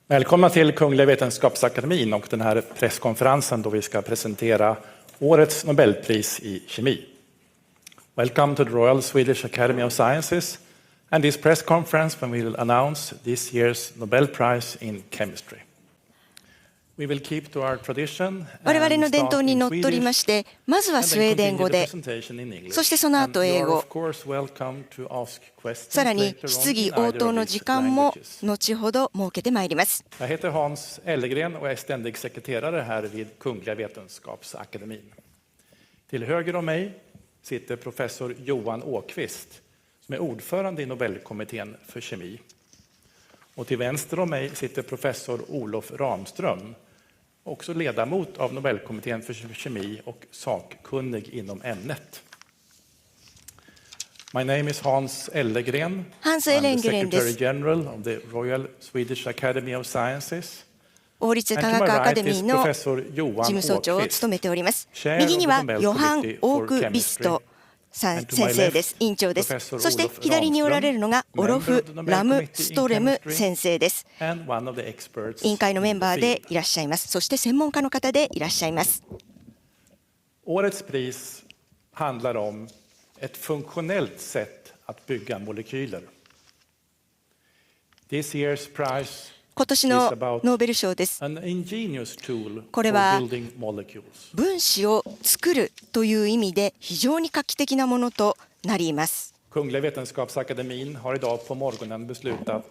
Välkomna till Kungliga Vetenskapsakademin och den här presskonferensen då vi ska presentera årets Nobelpris i kemi. Welcome to the Royal Swedish Academy of Sciences and this press conference when we will announce this year's Nobel Prize in Chemistry. We will keep to our tradition. 我々の伝統にのっとりまして、まずはスウェーデン語で、そしてその後英語、さらに質疑応答の時間も後ほど設けてまいります。Jag heter Hans Ellegren och är ständig sekreterare här vid Kungliga Vetenskapsakademin. Till höger om mig sitter professor Johan Åkvist som är ordförande i Nobelkommittén för kemi. Och till vänster om mig sitter professor Olof Ramström, också ledamot av Nobelkommittén för kemi och sakkunnig inom ämnet. My name is Hans Ellegren. I'm the Secretary General of the Royal Swedish Academy of Sciences. 王立科学アカデミーの事務総長を務めております。右にはヨハン・オークビスト先生です。委員長です。そして左におられるのがオロフ・ラムストレム先生です。委員会のメンバーでいらっしゃいます。そして専門家の方でいらっしゃいます。Årets pris handlar om ett funktionellt sätt att bygga molekyler. This year's prize今年のノーベル賞です。これは分子を作るという意味で非常に画期的なものとなります。Kungliga Vetenskapsakademin har idag på morgonen beslutat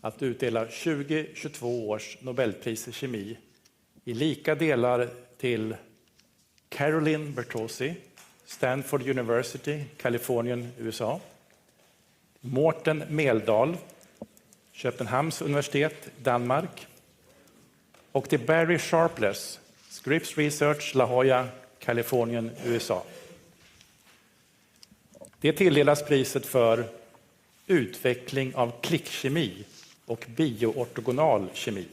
att utdela 2022 års Nobelpris i kemi i lika delar till Caroline Bertozzi, Stanford University, Kalifornien, USA, Mårten Meldal, Köpenhamns universitet, Danmark, och till Barry Sharpless, Scripps Research, La Jolla, Kalifornien, USA. Det tilldelas priset för utveckling av klickkemi och bioortogonal kemi.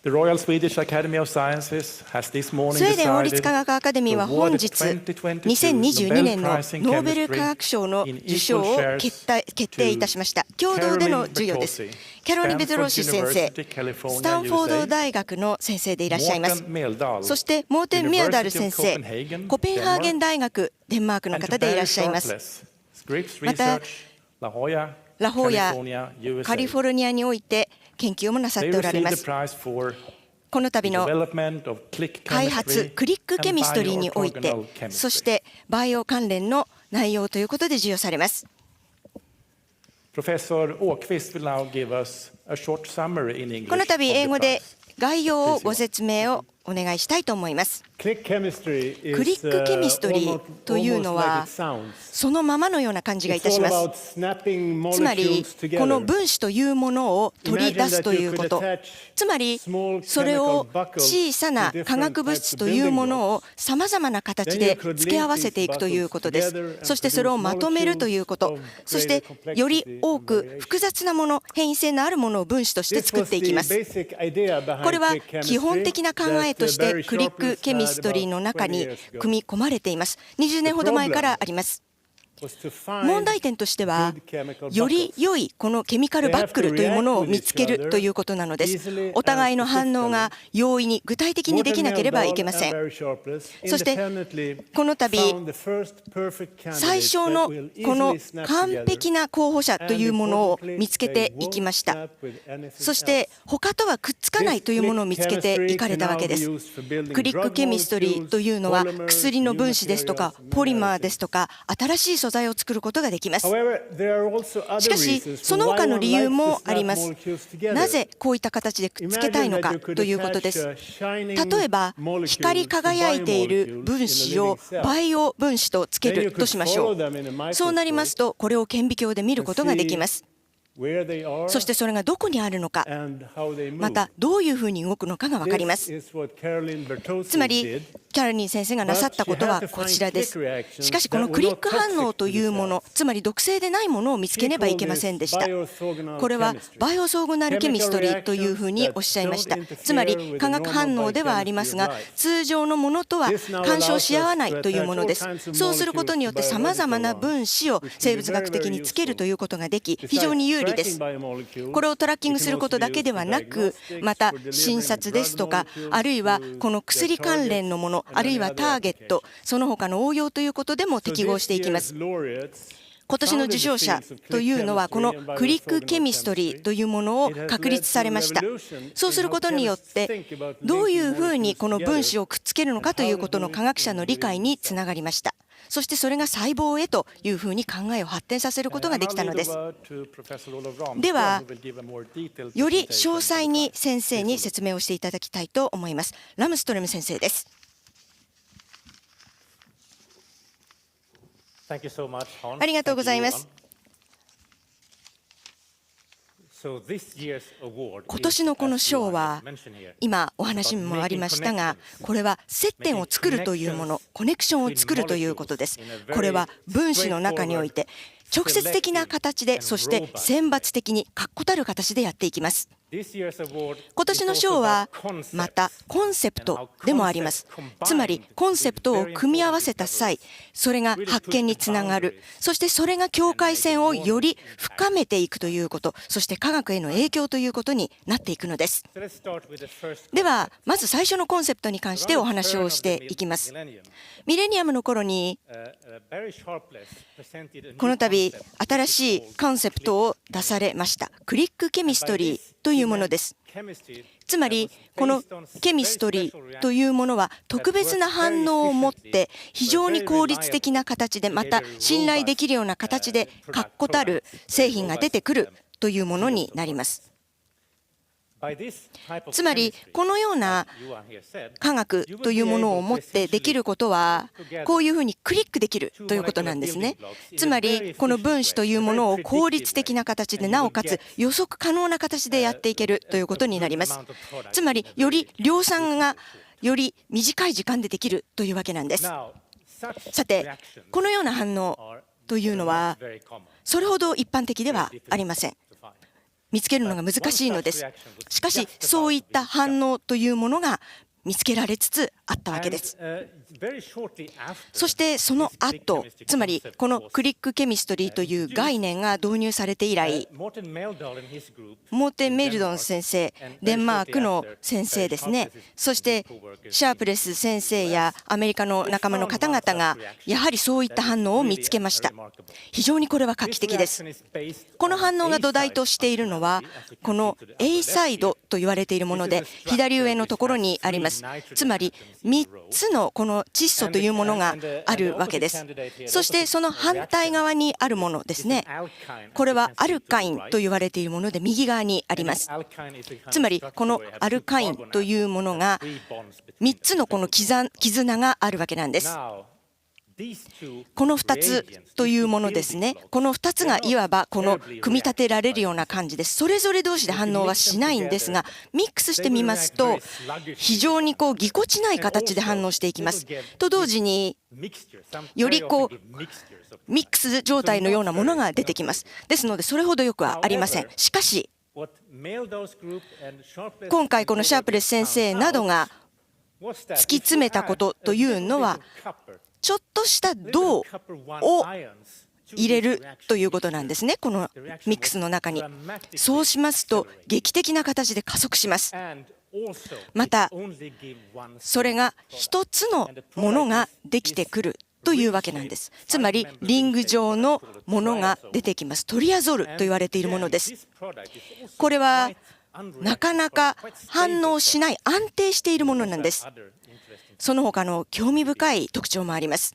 The Royal Swedish Academy of Sciences has this morning スウェーデン王立科学アカデミーは本日2022年のノーベル化学賞の受賞を決定いたしました。共同での授与です。キャロリン・ベトローシ先生、スタンフォード大学の先生でいらっしゃいます。そしてモーテン・ミアダル先生、コペンハーゲン大学デンマークの方でいらっしゃいます。またラホーヤカリフォルニアにおいて研究もなさっておられます。この度の開発クリックケミストリーにおいて、そしてバイオ関連の内容ということで授与されます。この度英語で概要をご説明をお願いしたいと思います。クリックケミストリーというのはそのままのような感じがいたします。つまりこの分子というものを取り出すということ、つまりそれを小さな化学物質というものをさまざまな形で付け合わせていくということです。そしてそれをまとめるということ、そしてより多く複雑なもの、変異性のあるものを分子として作っていきます。これは基本的な考えとしてクリックケミストリーの中に組み込まれています。20年ほど前からあります。問題点としては、より良いこのケミカルバックルというものを見つけるということなのです。お互いの反応が容易に具体的にできなければいけません。そしてこの度最小のこの完璧な候補者というものを見つけていきました。そして他とはくっつかないというものを見つけていかれたわけです。クリックケミストリーというのは薬の分子ですとかポリマーですとか新しい素材を作ることができます。しかしその他の理由もあります。なぜこういった形でくっつけたいのかということです。例えば光り輝いている分子をバイオ分子とつけるとしましょう。そうなりますとこれを顕微鏡で見ることができます。そしてそれがどこにあるのか、またどういうふうに動くのかが分かります。つまりキャロリン先生がなさったことはこちらです。しかしこのクリック反応というもの、つまり毒性でないものを見つけねばいけませんでした。これはバイオソーグナルケミストリーというふうにおっしゃいました。つまり化学反応ではありますが、通常のものとは干渉し合わないというものです。そうすることによってさまざまな分子を生物学的につけるということができ、非常に有利理です。これをトラッキングすることだけではなく、また診察ですとか、あるいはこの薬関連のもの、あるいはターゲット、その他の応用ということでも適合していきます。今年の受賞者というのは、このクリックケミストリーというものを確立されました。そうすることによって、どういうふうにこの分子をくっつけるのかということの科学者の理解につながりました。そしてそれが細胞へというふうに考えを発展させることができたのです。では、より詳細に先生に説明をしていただきたいと思います。ラムストレム先生です。ありがとうございます。今年のこの賞は、今お話にもありましたが、これは接点を作るというもの、コネクションを作るということです。これは分子の中において直接的な形で、そして選抜的に確固たる形でやっていきます。今年の賞はまたコンセプトでもあります。つまりコンセプトを組み合わせた際、それが発見につながる、そしてそれが境界線をより深めていくということ、そして科学への影響ということになっていくのです。ではまず最初のコンセプトに関してお話をしていきます。ミレニアムの頃にこの度新しいコンセプトを出されました。クリックケミストリーというものです。つまりこのケミストリーというものは特別な反応を持って非常に効率的な形で、また信頼できるような形で確固たる製品が出てくるというものになります。つまりこのような科学というものを持ってできることは、こういうふうにクリックできるということなんですね。つまりこの分子というものを効率的な形で、なおかつ予測可能な形でやっていけるということになります。つまりより量産がより短い時間でできるというわけなんです。さて、このような反応というのはそれほど一般的ではありません。見つけるのが難しいのです。しかしそういった反応というものが見つけられつつあったわけです。そしてその後、つまりこのクリックケミストリーという概念が導入されて以来、モーテン・メルドン先生、デンマークの先生ですね、そしてシャープレス先生やアメリカの仲間の方々がやはりそういった反応を見つけました。非常にこれは画期的です。この反応が土台としているのは、この A サイドと言われているもので、左上のところにあります。つまり3つのこの窒素というものがあるわけです。そしてその反対側にあるものですね、これはアルカインと言われているもので右側にあります。つまりこのアルカインというものが3つのこの絆があるわけなんです。この2つというものですね、この2つがいわばこの組み立てられるような感じです。それぞれ同士で反応はしないんですが、ミックスしてみますと非常にぎこちない形で反応していきます。と同時によりミックス状態のようなものが出てきます。ですのでそれほどよくはありません。しかし今回このシャープレス先生などが突き詰めたことというのは、ちょっとした銅を入れるということなんですね、このミックスの中に。そうしますと劇的な形で加速します。またそれが一つのものができてくるというわけなんです。つまりリング状のものが出てきます。トリアゾールと言われているものです。これはなかなか反応しない、安定しているものなんです。その他の興味深い特徴もあります。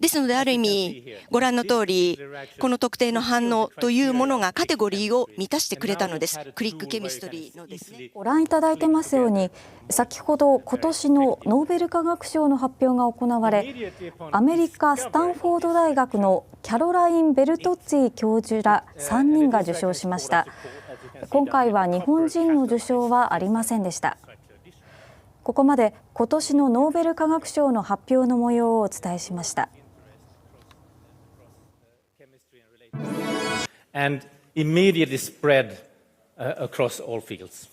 ですのである意味ご覧の通り、この特定の反応というものがカテゴリーを満たしてくれたのです。クリックケミストリーのですね、ご覧いただいてますように、先ほど今年のノーベル化学賞の発表が行われ、アメリカスタンフォード大学のキャロライン・ベルトッツィ教授ら3人が受賞しました。今回は日本人の受賞はありませんでした。ここまで今年のノーベル化学賞の発表の模様をお伝えしました。And immediately spread across all fields.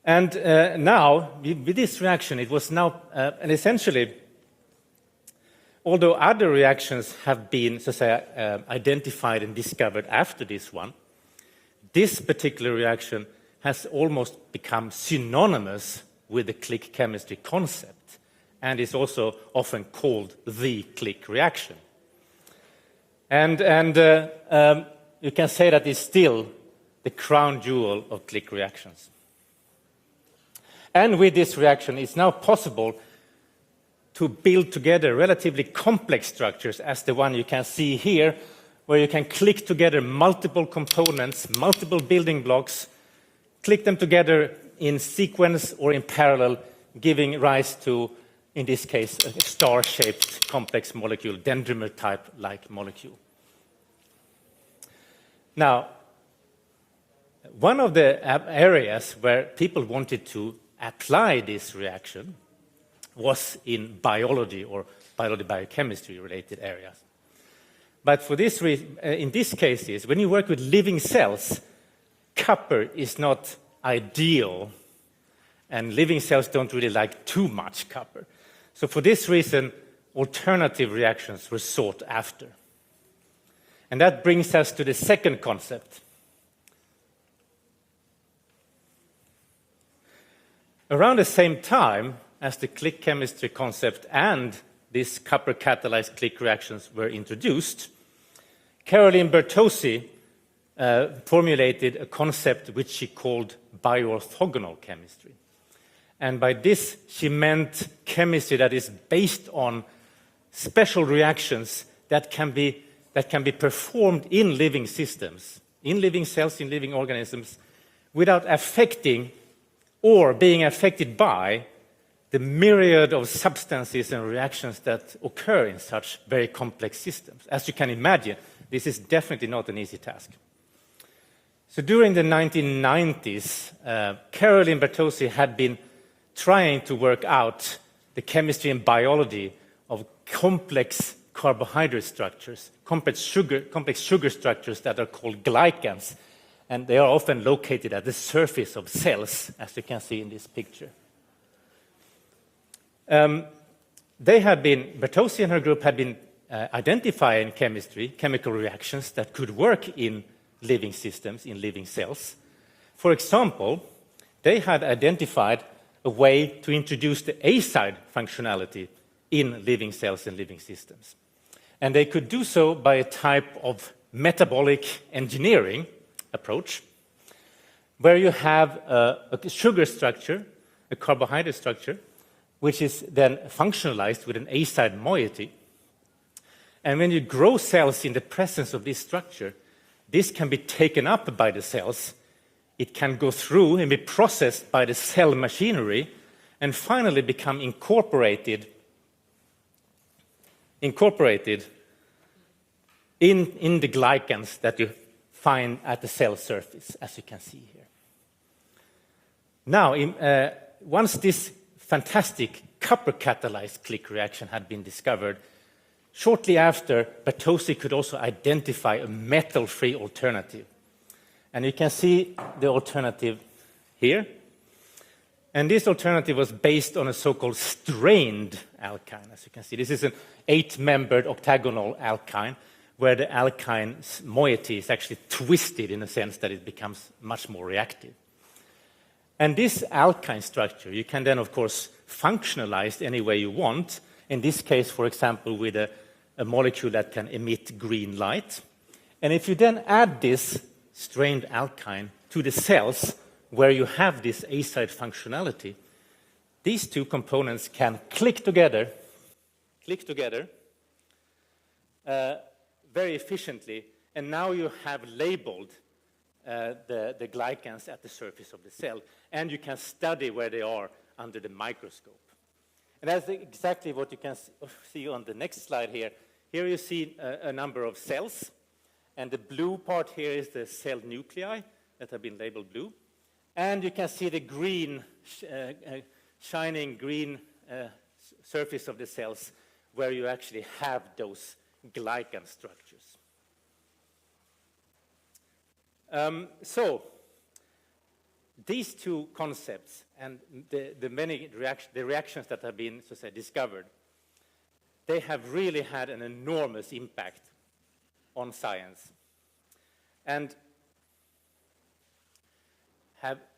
And now, with this reaction, it was now, and essentially, although other reactions have been, so to say, identified and discovered after this one, this particular reaction has almost become synonymous with the click chemistry concept and is also often called the click reaction. And you can say that it's still the crown jewel of click reactions. And with this reaction, it's now possible to build together relatively complex structures, as the one you can see here, where you can click together multiple components, multiple building blocks, click them together in sequence or in parallel, giving rise to, in this case, a star-shaped complex molecule, dendrimer-type-like molecule. Now, one of the areas where people wanted to apply this reaction was in biology or biology-biochemistry related areas. But for this reason, in these cases, when you work with living cells, copper is not ideal, and living cells don't really like too much copper. So for this reason, alternative reactions were sought after. And that brings us to the second concept. Around the same time as the click chemistry concept and these copper-catalyzed click reactions were introduced, Caroline Bertozzi formulated a concept which she called bioorthogonal chemistry. And by this, she meant chemistry that is based on special reactions that can be performed in living systems, in living cells, in living organisms, without affecting or being affected by the myriad of substances and reactions that occur in such very complex systems. As you can imagine, this is definitely not an easy task. So during the 1990s, Caroline Bertozzi had been trying to work out the chemistry and biology of complex carbohydrate structures, complex sugar structures that are called glycans, and they are often located at the surface of cells, as you can see in this picture. Bertozzi and her group had been identifying chemical reactions that could work in living systems, in living cells. For example, they had identified a way to introduce the A-side functionality in living cells and living systems. And they could do so by a type of metabolic engineering approach, where you have a sugar structure, a carbohydrate structure, which is then functionalized with an A-side moiety. And when you grow cells in the presence of this structure, this can be taken up by the cells. It can go through and be processed by the cell machinery and finally become incorporated in the glycans that you find at the cell surface, as you can see here. Now, once this fantastic copper-catalyzed click reaction had been discovered, shortly after, Bertozzi could also identify a metal-free alternative. And you can see the alternative here. And this alternative was based on a so-called strained alkyne. As you can see, this is an 8-membered octagonal alkyne, where the alkyne's moiety is actually twisted in a sense that it becomes much more reactive. And this alkyne structure, you can then, of course, functionalize any way you want. In this case, for example, with a molecule that can emit green light. And if you then add this strained alkyne to the cells where you have this A-side functionality, these two components can click together very efficiently, and now you have labeled the glycans at the surface of the cell, and you can study where they are under the microscope. And that's exactly what you can see on the next slide here. Here you see a number of cells, and the blue part here is the cell nuclei that have been labeled blue. And you can see the green, shining green surface of the cells where you actually have those glycan structures. So these two concepts and the reactions that have been, so to say, discovered they have really had an enormous impact on science. And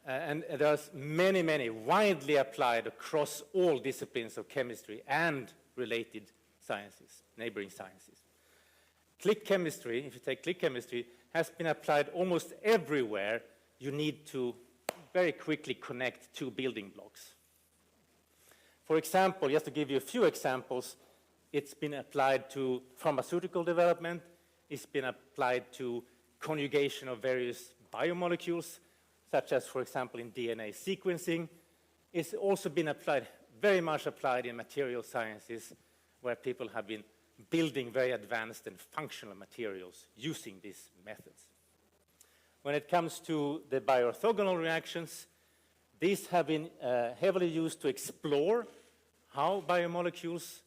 there's many widely applied across all disciplines of chemistry and related sciences, neighboring sciences. Click chemistry, if you take click chemistry, has been applied almost everywhere. You need to very quickly connect two building blocks. For example, just to give you a few examples, it's been applied to pharmaceutical development, it's been applied to conjugation of various biomolecules, such as, for example, in DNA sequencing. It's also been applied, very much applied in material sciences, where people have been building very advanced and functional materials using these methods. When it comes to the bioorthogonal reactions, these have been heavily used to explore how biomolecules,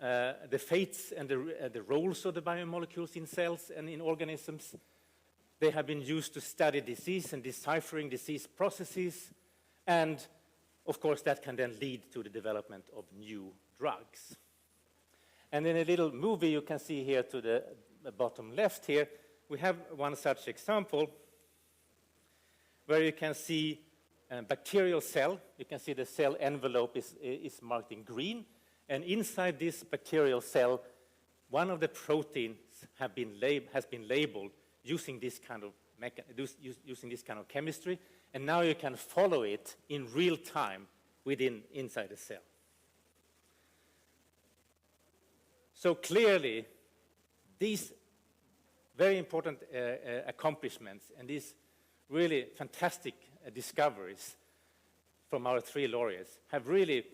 the fates and the roles of the biomolecules in cells and in organisms. They have been used to study disease and deciphering disease processes, and of course that can then lead to the development of new drugs. And in a little movie you can see here to the bottom left here, we have one such example where you can see a bacterial cell. You can see the cell envelope is marked in green, and inside this bacterial cell, one of the proteins has been labeled using this kind of chemistry, and now you can follow it in real time inside the cell. So clearly, these very important accomplishments and these really fantastic discoveries from our three laureates have really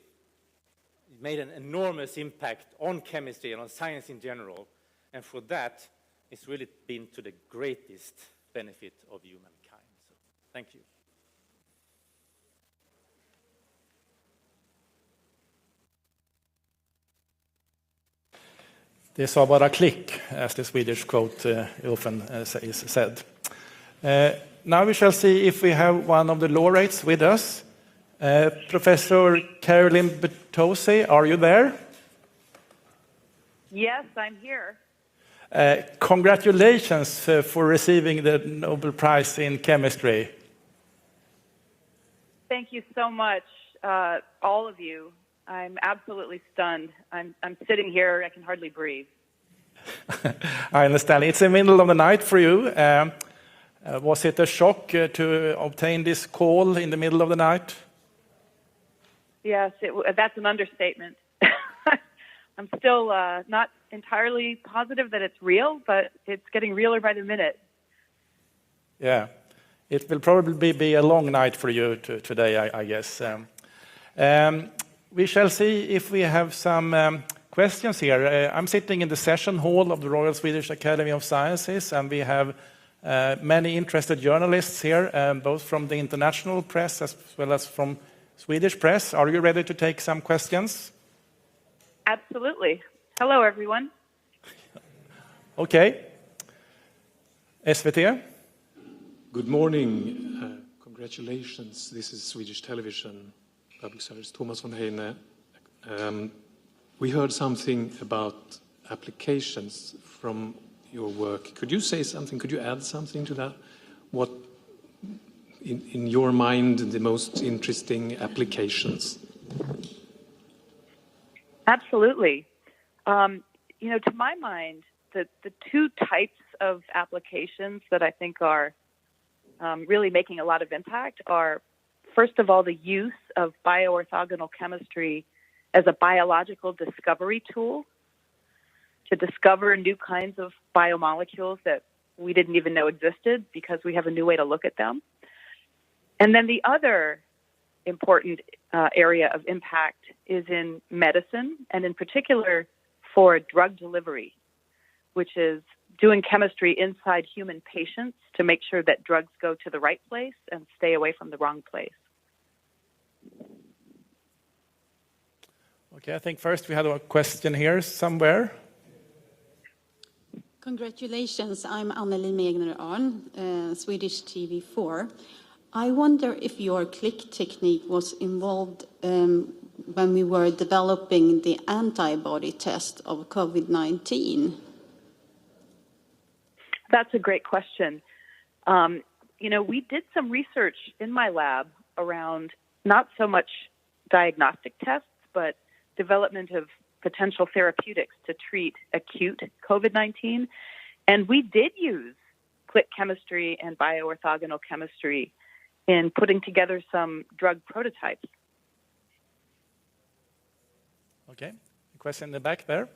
made an enormous impact on chemistry and on science in general, and for that, it's really been to the greatest benefit of humankind. So, thank you. Det sa bara klick, as the Swedish quote often is said. Now we shall see if we have one of the laureates with us. Professor Caroline Bertozzi, are you there? Yes, I'm here. Congratulations for receiving the Nobel Prize in Chemistry. Thank you so much, all of you. I'm absolutely stunned. I'm sitting here, I can hardly breathe. I understand. It's the middle of the night for you. Was it a shock to obtain this call in the middle of the night? Yes, that's an understatement. I'm still not entirely positive that it's real, but it's getting realer by the minute. Yeah, it will probably be a long night for you today, I guess. We shall see if we have some questions here. I'm sitting in the session hall of the Royal Swedish Academy of Sciences, and we have many interested journalists here, both from the international press as well as from Swedish press. Are you ready to take some questions? Absolutely. Hello, everyone. Okay. SVT? Good morning. Congratulations. This is Swedish television, public service, Thomas von Heine. We heard something about applications from your work. Could you say something? Could you add something to that? What, in your mind, the most interesting applications? Absolutely. To my mind, the two types of applications that I think are really making a lot of impact are, first of all, the use of bioorthogonal chemistry as a biological discovery tool to discover new kinds of biomolecules that we didn't even know existed because we have a new way to look at them. And then the other important area of impact is in medicine, and in particular for drug delivery, which is doing chemistry inside human patients to make sure that drugs go to the right place and stay away from the wrong place. Okay, I think first we had a question here somewhere. Congratulations. I'm Anneli Megner-Arn, Swedish TV4. I wonder if your click technique was involved when we were developing the antibody test of COVID-19. That's a great question. We did some research in my lab around not so much diagnostic tests, but development of potential therapeutics to treat acute COVID-19. And we did use click chemistry and bioorthogonal chemistry in putting together some drug prototypes. Okay, a question in the back there.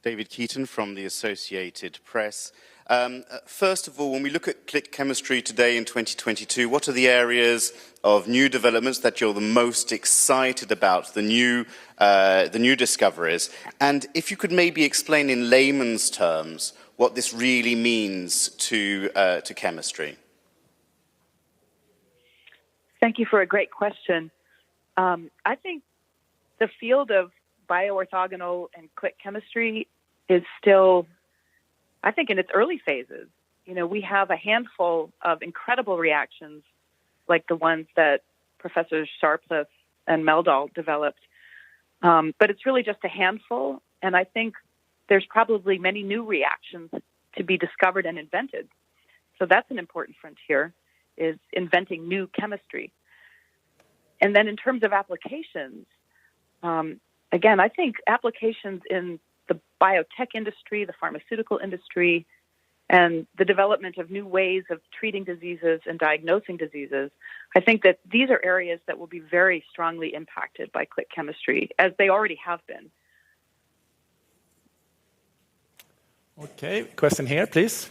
David Keaton from the Associated Press. First of all, when we look at click chemistry today in 2022, what are the areas of new developments that you're the most excited about, the new discoveries? And if you could maybe explain in layman's terms what this really means to chemistry. Thank you for a great question. I think the field of bioorthogonal and click chemistry is still, I think, in its early phases. We have a handful of incredible reactions like the ones that Professors Sharpless and Meldahl developed. But it's really just a handful, and I think there's probably many new reactions to be discovered and invented. So that's an important frontier, is inventing new chemistry. And then in terms of applications, again, I think applications in the biotech industry, the pharmaceutical industry, and the development of new ways of treating diseases and diagnosing diseases, I think that these are areas that will be very strongly impacted by click chemistry, as they already have been. Okay, question here, please.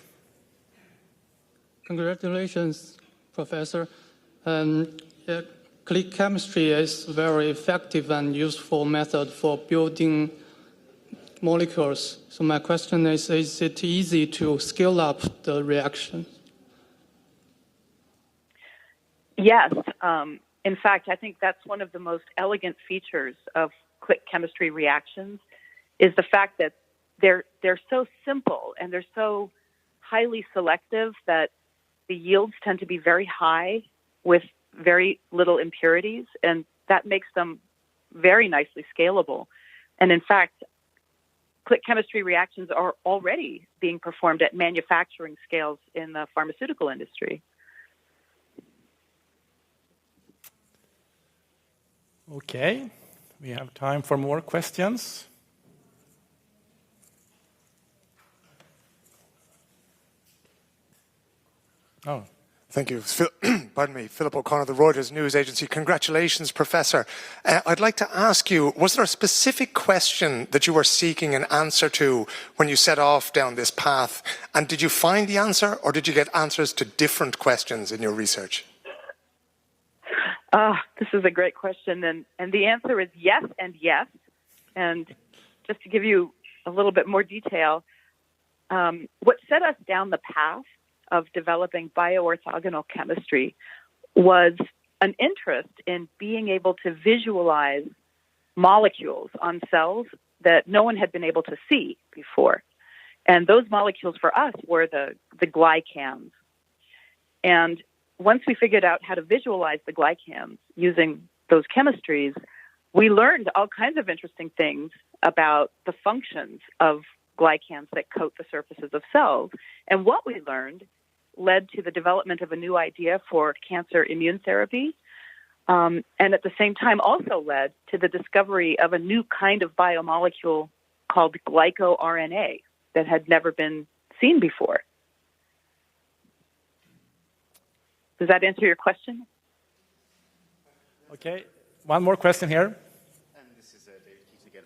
Congratulations, Professor. Click chemistry is a very effective and useful method for building molecules. So my question is it easy to scale up the reaction? Yes. In fact, I think that's one of the most elegant features of click chemistry reactions, is the fact that they're so simple and they're so highly selective that the yields tend to be very high with very little impurities, and that makes them very nicely scalable. And in fact, click chemistry reactions are already being performed at manufacturing scales in the pharmaceutical industry. Okay, we have time for more questions. Oh. Thank you. Pardon me, Philip O'Connor, the Reuters News Agency. Congratulations, Professor. I'd like to ask you, was there a specific question that you were seeking an answer to when you set off down this path? And did you find the answer, or did you get answers to different questions in your research? This is a great question, and the answer is yes and yes. And just to give you a little bit more detail, what set us down the path of developing bioorthogonal chemistry was an interest in being able to visualize molecules on cells that no one had been able to see before. And those molecules for us were the glycans. And once we figured out how to visualize the glycans using those chemistries, we learned all kinds of interesting things about the functions of glycans that coat the surfaces of cells. And what we learned led to the development of a new idea for cancer immune therapy, and at the same time also led to the discovery of a new kind of biomolecule called glycoRNA that had never been seen before. Does that answer your question? Okay, one more question here.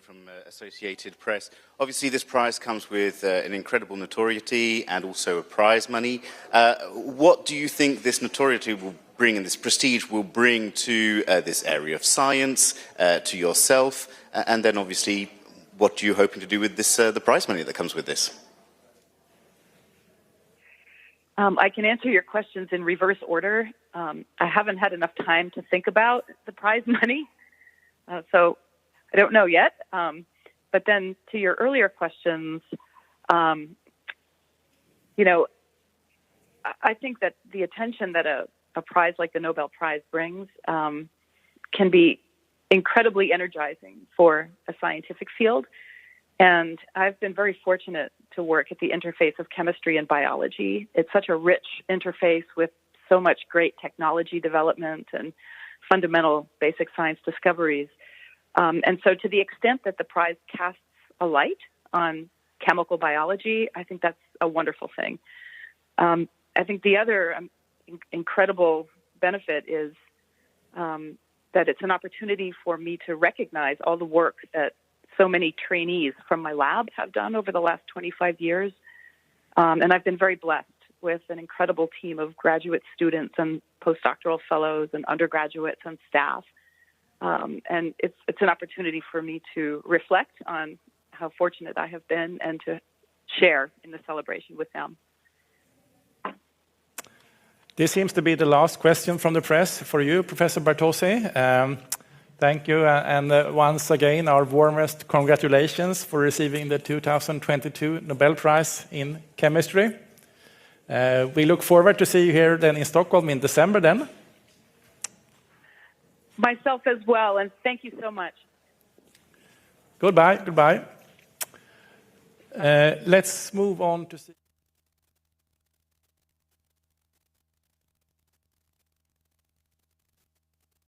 From Associated Press. Obviously, this prize comes with an incredible notoriety and also a prize money. What do you think this notoriety will bring and this prestige will bring to this area of science, to yourself, and then obviously, what are you hoping to do with this, the prize money that comes with this? I can answer your questions in reverse order. I haven't had enough time to think about the prize money, so I don't know yet. But then to your earlier questions, I think that the attention that a a prize like the Nobel Prize brings can be incredibly energizing for a scientific field. And I've been very fortunate to work at the interface of chemistry and biology. It's such a rich interface with so much great technology development and fundamental basic science discoveries. And so to the extent that the prize casts a light on chemical biology, I think that's a wonderful thing. I think the other incredible benefit is that it's an opportunity for me to recognize all the work that so many trainees from my lab have done over the last 25 years. And I've been very blessed with an incredible team of graduate students and postdoctoral fellows and undergraduates and staff. And it's an opportunity for me to reflect on how fortunate I have been and to share in the celebration with them. This seems to be the last question from the press for you, Professor Bartosi. Thank you, and once again, our warmest congratulations for receiving the 2022 Nobel Prize in Chemistry. We look forward to see you here then in Stockholm in December then. Myself as well, and thank you so much. Goodbye. Let's move on to see